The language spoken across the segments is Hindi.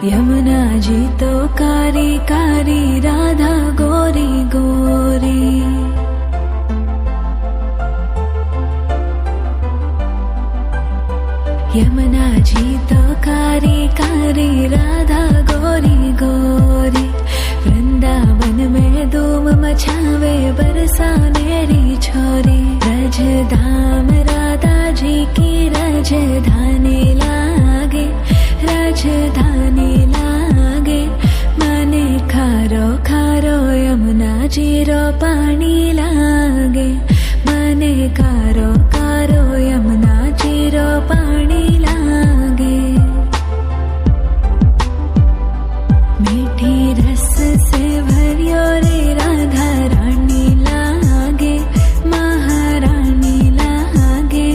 यमुना जी तो कारी कारी, राधा गोरी गोरी। यमुना जी तो कारी कारी, राधा गोरी गोरी। वृंदावन में धूम मचावे, बरसानेरी छोरी। रजधाम राधा जी की राजधानी लागे, राजधानी लागे। मने खारो खारो यमुना जी रो पानी लागे। मने खारो खारो यमुना जी रो पानी लागे। मीठी रस से भरियो रे राधा रानी लागे, महारानी लागे।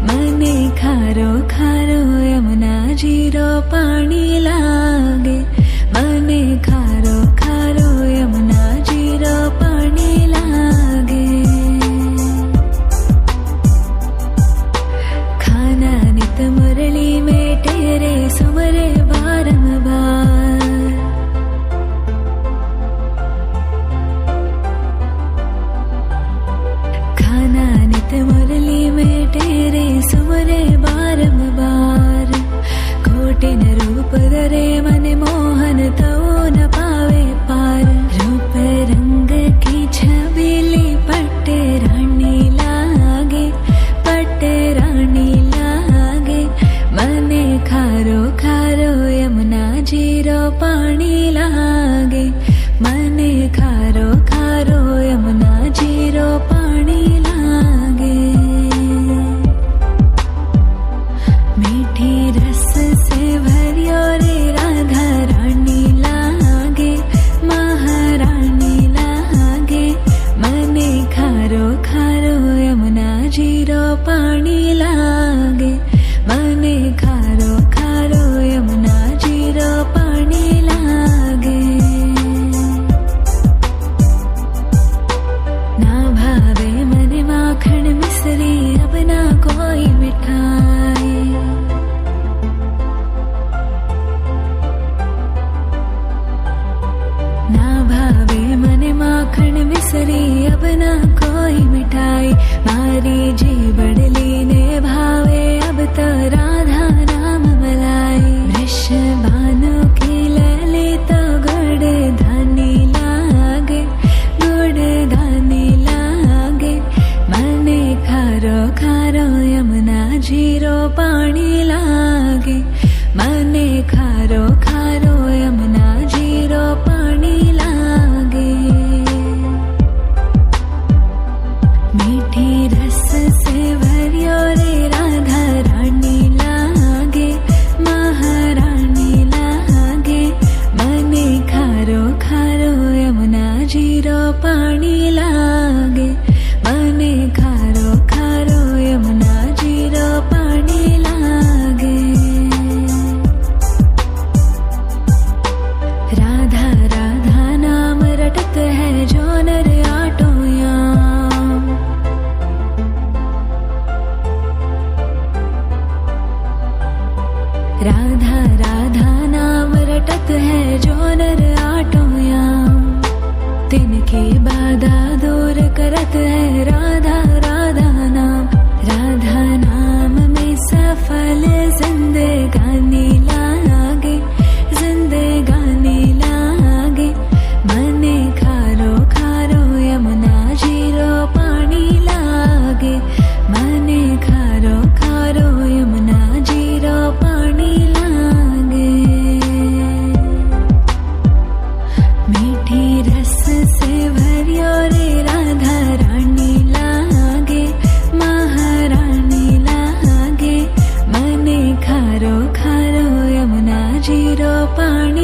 मने खारो खारो यमुना जी रो पानी लागे। मने खारो खारो यमुना जी रो पानी लागे। खाना नित मुरली में तेरे सुमरे बारंबार। खाना नित मुरली में तेरे सुमरे बारंबार। कोटिन रूप धरे मन मोहन तो न पावे पार। रूप रंग की छबीली पट्टे रानी लागे, पट्टे रानी लागे। मने खारो खारो यमुना जी रो पानी लागे। मने खारो खारो यमुना जी रो पानी लागे। मीठी रस से भरियो रे राधा रानी लागे, महारानी लागे। मने खारो खारो यमुना जी रो पानी लागे। मने खारो खारो यमुना जी रो पानी लागे। ना भावे मने माखन मिश्री, अब ना कोई मिठाई। ना भावे मने माखन मिश्री, अब ना कोई मिठाई। मारी जी बड़ली ने भावे, अब तो राधा नाम मलाई। वृषभानु की लली तो गुड़ धानी लागे, गुड़ धानी लागे। मने खारो खारो यमुना जी रो पानी लागे। मने खारो खारो यमुना जी रो पानी लागे। मीठी रस से भरियो रे राधा रानी लागे, महारानी लागे। मने खारो खारो यमुना जी रो पानी लागे। मने खारो खारो यमुना जी रो पानी लागे। राधा राधा नाम रटत है जो नर आटो याम। राधा राधा नाम रटत है जो नर आटो याम। तिनकी बाधा दूर करत है राधा राधा नाम। राधा नाम में सफल जिंदगानी लागे, जिंदगानी लागे। मने खारो खारो यमुना जी रो पानी लागे। मने खारो खारो यमुना जी रो पानी लागे। मीठी रस से भरियो रे राधा रानी लागे, महारानी लागे। मने खारो खारो यमुना जी रो पानी